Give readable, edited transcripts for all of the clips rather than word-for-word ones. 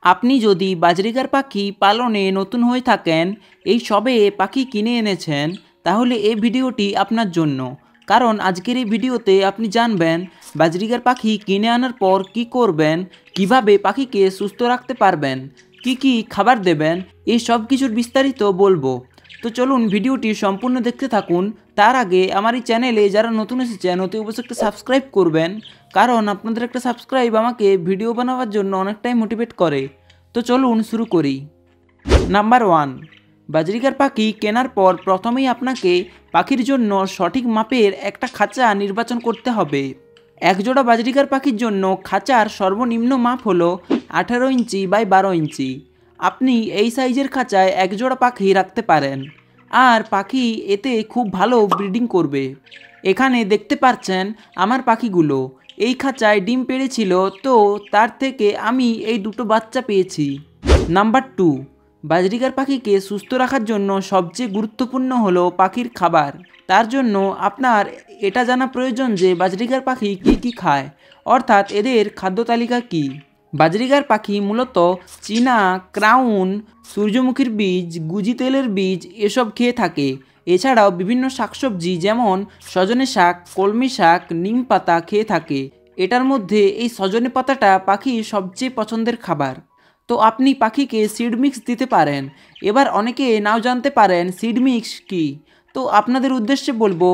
আপনি যদি বাজরিগার পাখি পালনে নতুন হয়ে থাকেন, এই সবে পাখি কিনে এনেছেন, তাহলে এই ভিডিওটি আপনার জন্য। কারণ আজকের এই ভিডিওতে আপনি জানবেন বাজরিগার পাখি কিনে আনার পর কি করবেন, কিভাবে পাখিকে সুস্থ রাখতে পারবেন, কি খাবার দেবেন, এই সব কিছুর বিস্তারিত বলবো। তো চলুন ভিডিওটি সম্পূর্ণ দেখতে থাকুন। তার আগে আমার এই চ্যানেলে যারা নতুন এসেছেন অতি অবশ্যই একটা সাবস্ক্রাইব করবেন, কারণ আপনাদের একটা সাবস্ক্রাইব আমাকে ভিডিও বানাবার জন্য অনেকটাই মোটিভেট করে। তো চলুন শুরু করি। নাম্বার 1, বাজরিগার পাখি কেনার পর প্রথমেই আপনাকে পাখির জন্য সঠিক মাপের একটা খাঁচা নির্বাচন করতে হবে। একজোড়া বাজরিগার পাখির জন্য খাঁচার সর্বনিম্ন মাপ হলো 18 ইঞ্চি বাই 12 ইঞ্চি। আপনি এই সাইজের খাঁচায় একজোড়া পাখি রাখতে পারেন, আর পাখি এতে খুব ভালো ব্রিডিং করবে। এখানে দেখতে পাচ্ছেন আমার পাখিগুলো এই খাঁচায় ডিম পেড়েছিল, তো তার থেকে আমি এই দুটো বাচ্চা পেয়েছি। নাম্বার 2, বাজরিগার পাখিকে সুস্থ রাখার জন্য সবচেয়ে গুরুত্বপূর্ণ হলো পাখির খাবার। তার জন্য আপনার এটা জানা প্রয়োজন যে বাজরিগার পাখি কি খায়, অর্থাৎ এদের খাদ্য তালিকা কী। বাজরিগার পাখি মূলত চীনা, ক্রাউন, সূর্যমুখীর বীজ, গুজি তেলের বীজ এসব খেয়ে থাকে। এছাড়াও বিভিন্ন শাকসবজি যেমন সজনে শাক, কলমি শাক, নিম পাতা খেয়ে থাকে। এটার মধ্যে এই সজনে পাতাটা পাখির সবচেয়ে পছন্দের খাবার। তো আপনি পাখিকে সিড মিক্স দিতে পারেন। এবার অনেকে নাও জানতে পারেন সিড মিক্স কী। তো আপনাদের উদ্দেশ্যে বলবো,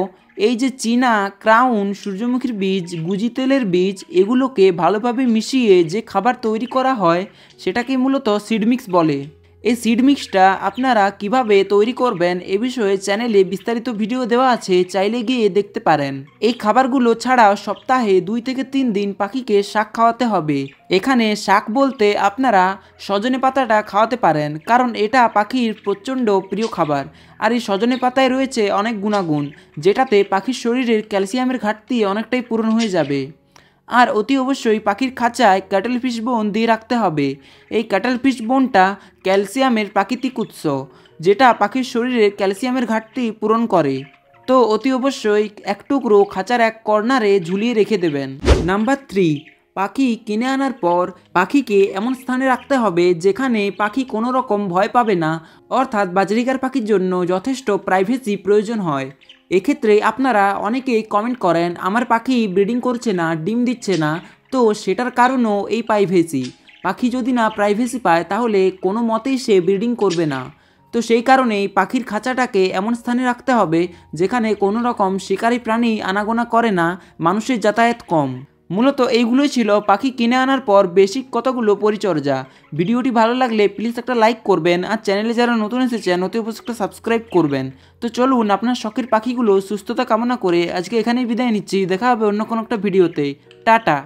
এই যে চীনা, ক্রাউন, সূর্যমুখীর বীজ, গুজি তেলের বীজ এগুলোকে ভালোভাবে মিশিয়ে যে খাবার তৈরি করা হয় সেটাকে মূলত সিড মিক্স বলে। এই সিড মিক্সটা আপনারা কিভাবে তৈরি করবেন এ বিষয়ে চ্যানেলে বিস্তারিত ভিডিও দেওয়া আছে, চাইলে গিয়ে দেখতে পারেন। এই খাবারগুলো ছাড়াও সপ্তাহে 2 থেকে 3 দিন পাখিকে শাক খাওয়াতে হবে। এখানে শাক বলতে আপনারা সজনে পাতাটা খাওয়াতে পারেন, কারণ এটা পাখির প্রচণ্ড প্রিয় খাবার। আর এই সজনে পাতায় রয়েছে অনেক গুণাগুণ, যেটাতে পাখির শরীরের ক্যালসিয়ামের ঘাটতি অনেকটাই পূরণ হয়ে যাবে। আর অতি অবশ্যই পাখির খাঁচায় ক্যাটেল ফিশ বোন দিয়ে রাখতে হবে। এই ক্যাটেল ফিশ বোনটা ক্যালসিয়ামের প্রাকৃতিক উৎস, যেটা পাখির শরীরে ক্যালসিয়ামের ঘাটতি পূরণ করে। তো অতি অবশ্যই এক টুকরো খাঁচার এক কর্নারে ঝুলিয়ে রেখে দেবেন। নাম্বার 3, পাখি কিনে আনার পর পাখিকে এমন স্থানে রাখতে হবে যেখানে পাখি কোনো রকম ভয় পাবে না, অর্থাৎ বাজরিগার পাখির জন্য যথেষ্ট প্রাইভেসি প্রয়োজন হয়। এক্ষেত্রে আপনারা অনেকেই কমেন্ট করেন আমার পাখি ব্রিডিং করছে না, ডিম দিচ্ছে না। তো সেটার কারণও এই প্রাইভেসি। পাখি যদি না প্রাইভেসি পায় তাহলে কোনো মতেই সে ব্রিডিং করবে না। তো সেই কারণেই পাখির খাঁচাটাকে এমন স্থানে রাখতে হবে যেখানে কোনো রকম শিকারী প্রাণী আনাগোনা করে না, মানুষের যাতায়াত কম। মূলত এইগুলোই ছিল পাখি কিনে আনার পর বেসিক কতগুলো পরিচর্যা। ভিডিওটি ভালো লাগলে প্লিজ একটা লাইক করবেন, আর চ্যানেলে যারা নতুন এসেছেন অতি অবশ্যই একটা সাবস্ক্রাইব করবেন। তো চলুন আপনার শখের পাখিগুলো সুস্থতা কামনা করে আজকে এখানেই বিদায় নিচ্ছি। দেখা হবে অন্য কোনো একটা ভিডিওতে। টাটা।